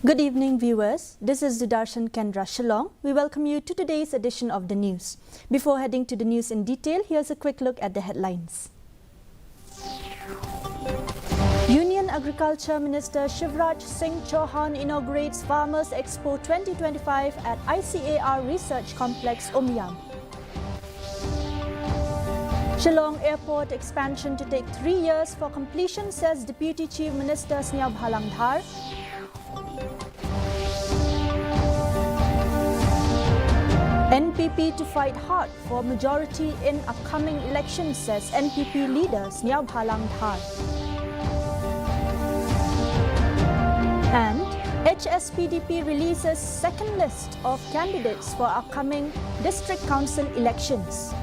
Good evening, viewers. This is Sudarshan Kendra Shillong. We welcome you to today's edition of the news. Before heading to the news in detail, here's a quick look at the headlines. Union Agriculture Minister Shivraj Singh Chauhan inaugurates Farmers Expo 2025 at ICAR Research Complex, Umyam. Shillong Airport expansion to take 3 years for completion, says Deputy Chief Minister Sniab Halangdhar. NPP to fight hard for majority in upcoming elections, says NPP leader Sniab Halangdhar. And HSPDP releases second list of candidates for upcoming district council elections.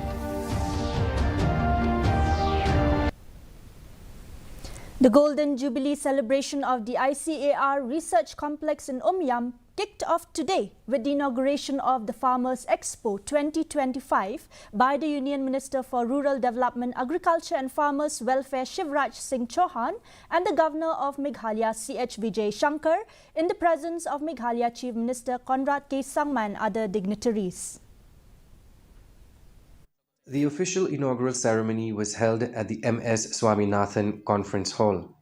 The Golden Jubilee celebration of the ICAR Research Complex in Umyam kicked off today with the inauguration of the Farmers Expo 2025 by the Union Minister for Rural Development, Agriculture and Farmers Welfare Shivraj Singh Chauhan and the Governor of Meghalaya CH Vijay Shankar in the presence of Meghalaya Chief Minister Conrad K. Sangma and other dignitaries. The official inaugural ceremony was held at the M.S. Swaminathan Conference Hall.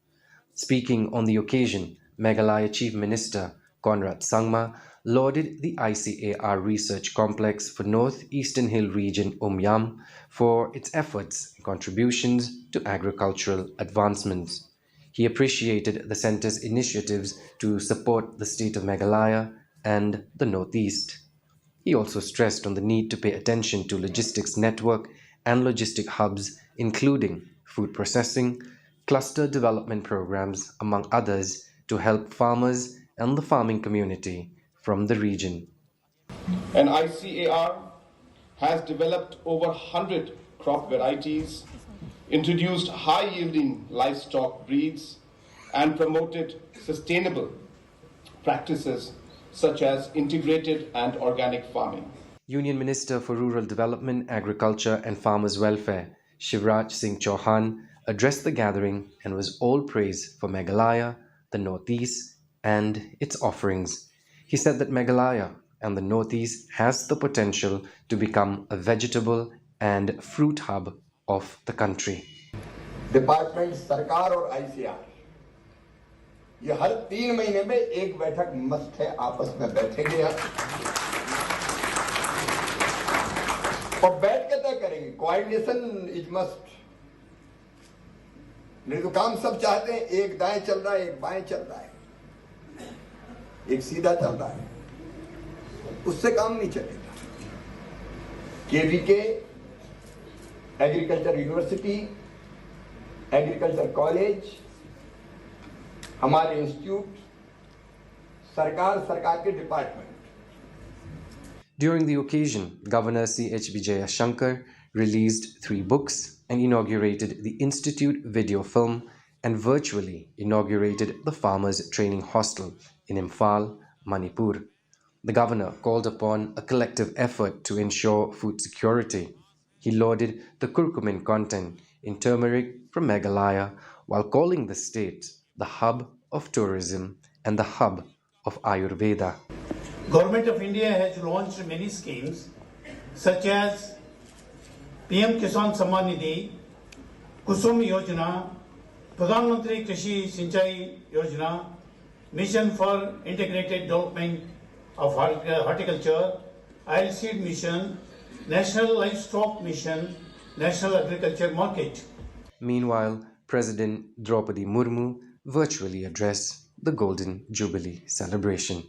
Speaking on the occasion, Meghalaya Chief Minister Conrad Sangma lauded the ICAR Research Complex for North Eastern Hill Region Umyam for its efforts and contributions to agricultural advancements. He appreciated the centre's initiatives to support the state of Meghalaya and the Northeast. He also stressed on the need to pay attention to logistics network and logistic hubs, including food processing, cluster development programs, among others, to help farmers and the farming community from the region. And ICAR has developed over 100 crop varieties, introduced high-yielding livestock breeds, and promoted sustainable practices such as integrated and organic farming. Union Minister for Rural Development, Agriculture and Farmers Welfare, Shivraj Singh Chauhan, addressed the gathering and was all praise for Meghalaya, the Northeast, and its offerings. He said that Meghalaya and the Northeast has the potential to become a vegetable and fruit hub of the country. Department सरकार और ICR ये हर 3 महीने में एक बैठक must है, आपस में बैठेंगे और बैठ के तय करेंगे. Coordination is must. नहीं तो काम सब चाहते हैं, एक दाएं चल रहा है, एक बाएं चल रहा है, एक सीधा चल रहा है, उससे काम नहीं चलेगा. KVK, agriculture university, agriculture college, हमारे इंस्टीट्यूट, सरकार के department. During the occasion, Governor C.H. Vijay Shankar released 3 books and inaugurated the Institute video film and virtually inaugurated the Farmers Training Hostel in Imphal, Manipur. The governor called upon a collective effort to ensure food security. He lauded the curcumin content in turmeric from Meghalaya while calling the state the hub of tourism and the hub of Ayurveda. Government of India has launched many schemes such as PM Kisan Samman Nidhi, Kusum Yojana, Pradhan Mantri Krishi Sinchai Yojana, Mission for Integrated Development of Horticulture, Oilseed Mission, National Livestock Mission, National Agriculture Market. Meanwhile, President Draupadi Murmu virtually addressed the Golden Jubilee celebration.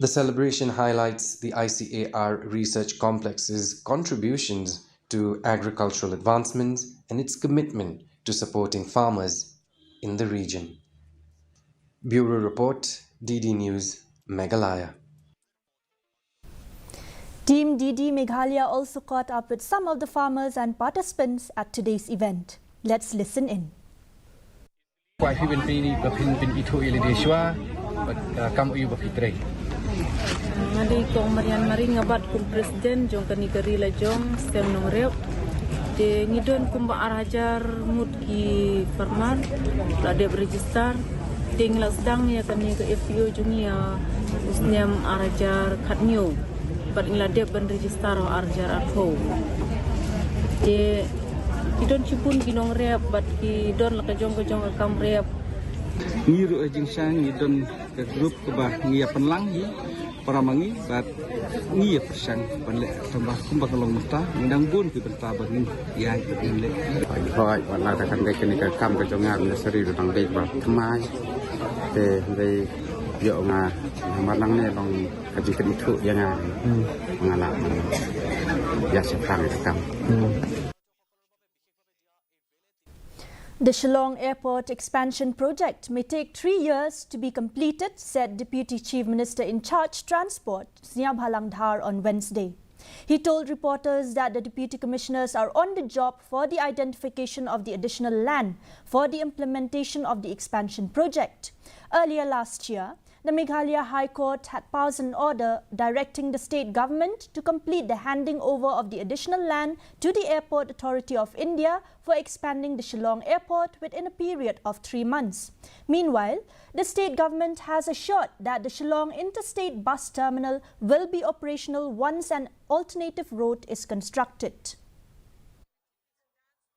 The celebration highlights the ICAR Research Complex's contributions to agricultural advancements and its commitment to supporting farmers in the region. Bureau Report, DD News, Meghalaya. Team DD Meghalaya also caught up with some of the farmers and participants at today's event. Let's listen in. Ngadi kong Marian Mari ngabat kum presiden jong kani gerila jong stem nongrep de ngidon kum ba arajar mut ki farman la de register ting la sedang ya kan ni ke FPO junia usniam arajar khatnyo but ingla dia ban register arajar atho je kidon chipun ginong rep but kidon la kajong kam rep ngiru ajing sang idon ke grup ke bah ngia penlang hi para mangi bat ngia persang panle tambah kumbak long musta ngandang bun ke bertabar ni yang ke le thôi và là cái thằng đây cái này cái cam cái trong nhà nó sẽ đi được thằng đây và thằng mai để đây dạo mà năng này lòng cái gì cái thứ yang ngà làm ya sẽ phang cái cam. The Shillong Airport expansion project may take 3 years to be completed, said Deputy Chief Minister in charge Transport, Snia Bhalang Dhar, on Wednesday. He told reporters that the Deputy Commissioners are on the job for the identification of the additional land for the implementation of the expansion project. Earlier last year, the Meghalaya High Court had passed an order directing the state government to complete the handing over of the additional land to the Airport Authority of India for expanding the Shillong Airport within a period of 3 months. Meanwhile, the state government has assured that the Shillong Interstate Bus Terminal will be operational once an alternative route is constructed.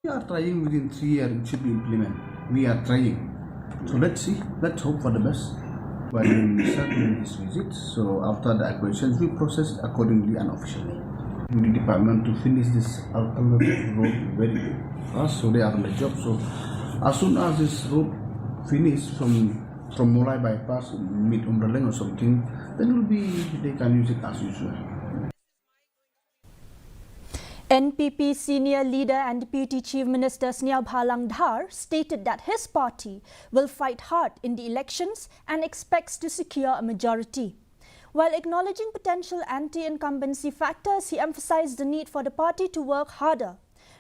We are trying within 3 years it should be implemented. We are trying. So let's see. Let's hope for the best. When we start doing this visit, so after the acquisitions, we process accordingly and officially. The department to finish this alternative road very fast, so they are on the job. So as soon as this road finish from Molai bypass, mid Umberleng or something, then they can use it as usual. NPP senior leader and Deputy Chief Minister Snia Bhalang Dhar stated that his party will fight hard in the elections and expects to secure a majority. While acknowledging potential anti-incumbency factors, he emphasized the need for the party to work harder.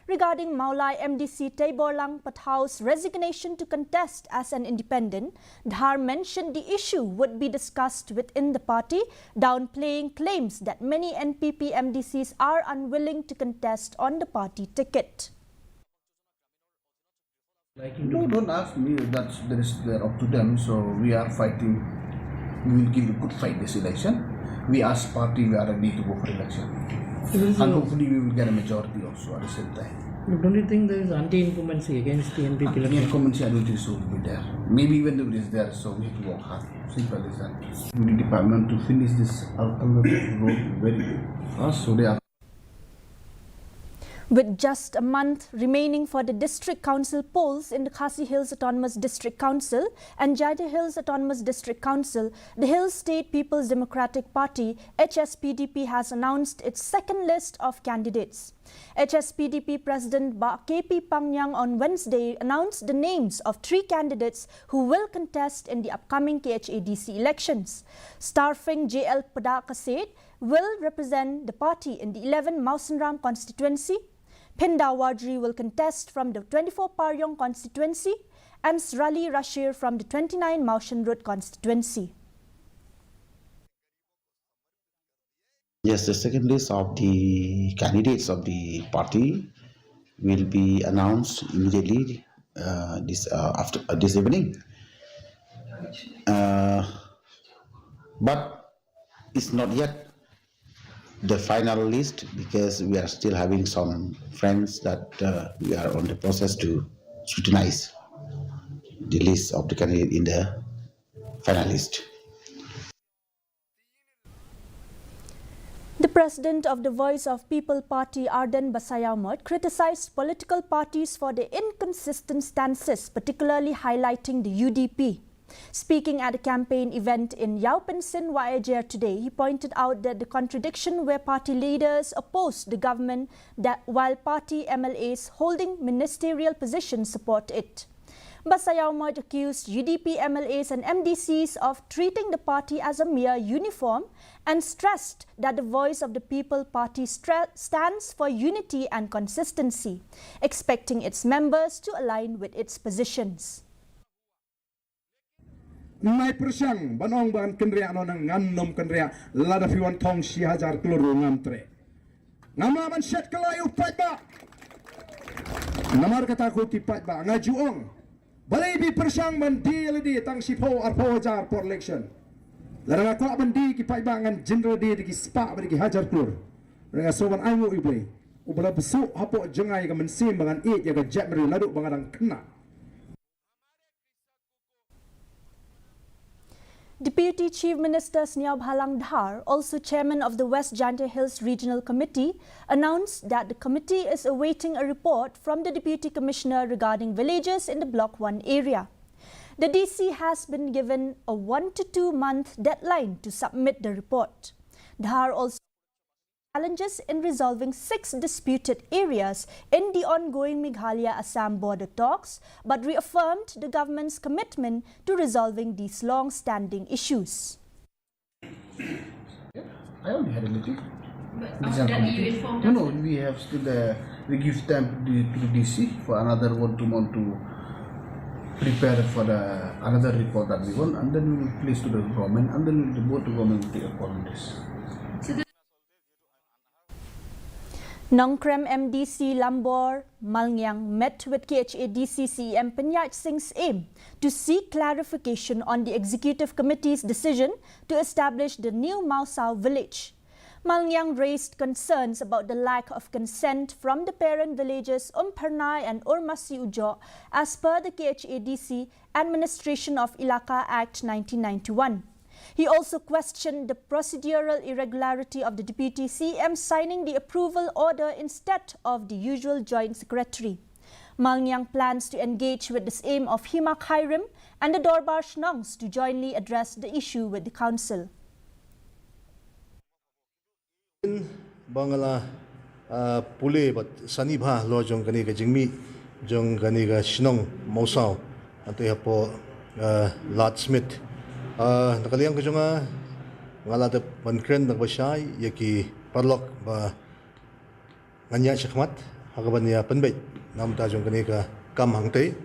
Regarding Maulai MDC Teiborlang Pathau's resignation to contest as an independent, Dhar mentioned the issue would be discussed within the party, downplaying claims that many NPP MDCs are unwilling to contest on the party ticket. No, don't ask me. They're up to them. So we are fighting. We will give a good fight this election. We as party, we are ready to go for election. And hopefully we will get a majority also at the same time. Don't you think there is anti-incumbency against the NPP? Anti-incumbency, I don't think so will be there. Maybe even though it is there, so we have to work hard. Simple as that. The department to finish this alternative road very fast, so they are. With just a month remaining for the district council polls in the Khasi Hills Autonomous District Council and Jaida Hills Autonomous District Council, the Hills State People's Democratic Party HSPDP has announced its second list of candidates. HSPDP President KP Pangyang on Wednesday announced the names of 3 candidates who will contest in the upcoming KHADC elections. Starfing JL Padakaset will represent the party in the 11 Mausanram constituency. Pinda Wadri will contest from the 24 Paryong constituency and Srali Rashir from the 29 Maushan Road constituency. Yes, the second list of the candidates of the party will be announced immediately after this evening. But it's not yet the final list because we are still having some friends that we are on the process to scrutinize the list of the candidate in the final list. The president of the Voice of People Party, Arden Basayamot, criticized political parties for their inconsistent stances, particularly highlighting the UDP. Speaking at a campaign event in Yaupensin, Wayajer today, he pointed out that the contradiction where party leaders opposed the government while party MLAs holding ministerial positions support it. Basayamot accused UDP MLAs and MDCs of treating the party as a mere uniform and stressed that the Voice of the People Party stands for unity and consistency, expecting its members to align with its positions. May persang banong ban kendria no nang ngam kendria lada fiwan tong 6,000 keluru ngam tre. Ngama man set kelayu pat ba. Ngamar kata ko ti pat ba ngajuong. balai bi persiang mandi ledi tang sipo arpo hajar for election. Larang aku mandi ki paibangan general di ki spa bagi hajar kur. Dengan soban ayu ibu. Ubala besuk hapo jengai ka mensim bangan it ya ka jet meri laduk bangadang kena. Deputy Chief Minister Sniab Halang Dhar, also chairman of the West Jante Hills Regional Committee, announced that the committee is awaiting a report from the Deputy Commissioner regarding villages in the Block 1 area. The DC has been given a 1 to 2 month deadline to submit the report. Dhar also challenges in resolving 6 disputed areas in the ongoing Meghalaya-Assam border talks, but reaffirmed the government's commitment to resolving these long-standing issues. I only had a meeting. But after that you informed us? No, we have still, we give time to the DC for another 1 to 2 months to prepare for another report that we want, and then we will place to the government, and then the board to government will take a call on this. Nongkrem MDC Lambor Malngyang met with KHADC CEM Penyat Singh's aim to seek clarification on the Executive Committee's decision to establish the new Mausau village. Malngyang raised concerns about the lack of consent from the parent villages Pernai and Ormasi Ujo as per the KHADC Administration of Ilaka Act 1991. He also questioned the procedural irregularity of the Deputy CM signing the approval order instead of the usual Joint Secretary. Malngyang plans to engage with the aim of Hima Khairim and the Dorbar Shnongs to jointly address the issue with the Council. Bangala pule but sanibha lo jong kani ka jingmi jong kani ka Shnong Mausau ante hapo Lord Smith nakaliang ko nga ngalada pankren nagbasay yaki parlok ba nganya shakmat hagaban niya panbay namta jong kani ka kamhang tay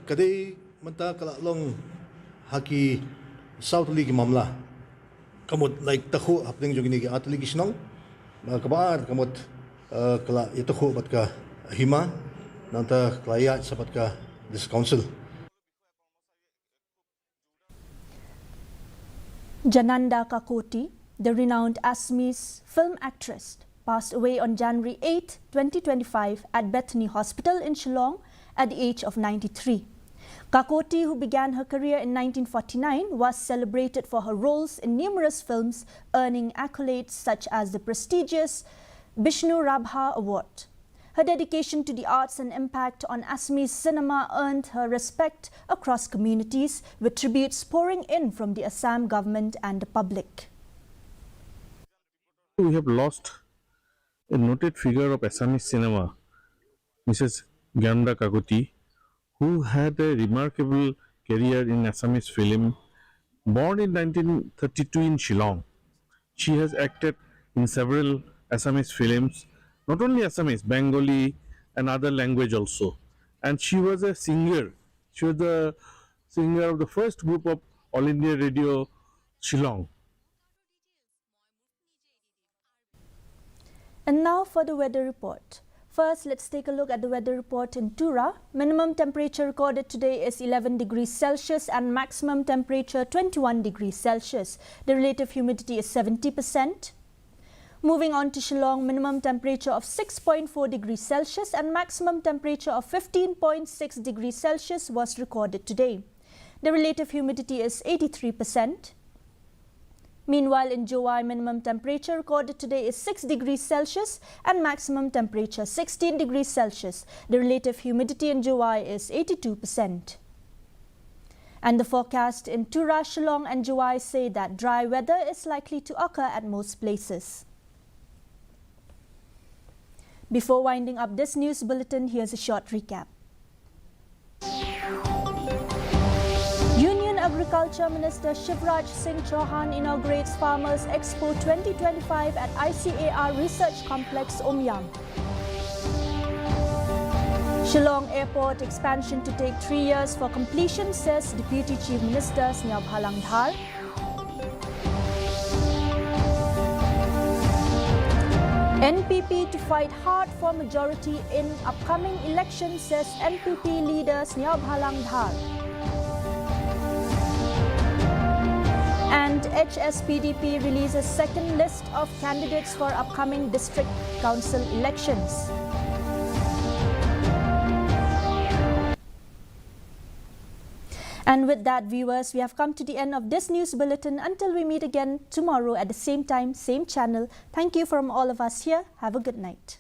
kadai manta kalalong haki South League mamla kamot like takho hapning jong kani ka atli gisnong kabaar kamot kala itakho bat ka hima nanta klaya sapat ka this council. Jananda Kakoti, the renowned Assamese film actress, passed away on January 8, 2025 at Bethany Hospital in Shillong at the age of 93. Kakoti, who began her career in 1949, was celebrated for her roles in numerous films, earning accolades such as the prestigious Bishnu Rabha Award. Her dedication to the arts and impact on Assamese cinema earned her respect across communities, with tributes pouring in from the Assam government and the public. We have lost a noted figure of Assamese cinema, Mrs. Gyanda Kakoti, who had a remarkable career in Assamese film. Born in 1932 in Shillong, she has acted in several Assamese films, not only Assamese, Bengali and other language also. And she was a singer. She was the singer of the first group of All India Radio Shillong. And now for the weather report. First, let's take a look at the weather report in Tura. Minimum temperature recorded today is 11 degrees Celsius and maximum temperature 21 degrees Celsius. The relative humidity is 70%. Moving on to Shillong, minimum temperature of 6.4 degrees Celsius and maximum temperature of 15.6 degrees Celsius was recorded today. The relative humidity is 83%. Meanwhile, in Jowai, minimum temperature recorded today is 6 degrees Celsius and maximum temperature 16 degrees Celsius. The relative humidity in Jowai is 82%. And the forecast in Tura, Shillong and Jowai say that dry weather is likely to occur at most places. Before winding up this news bulletin, here's a short recap. Union Agriculture Minister Shivraj Singh Chauhan inaugurates Farmers Expo 2025 at ICAR Research Complex, Omyam. Shillong Airport expansion to take 3 years for completion, says Deputy Chief Minister Sniab Halang Dhar. NPP to fight hard for majority in upcoming elections, says NPP leader Sniaw Bhalang Dhar. And HSPDP releases second list of candidates for upcoming district council elections. And with that, viewers, we have come to the end of this news bulletin. Until we meet again tomorrow at the same time, same channel. Thank you from all of us here. Have a good night.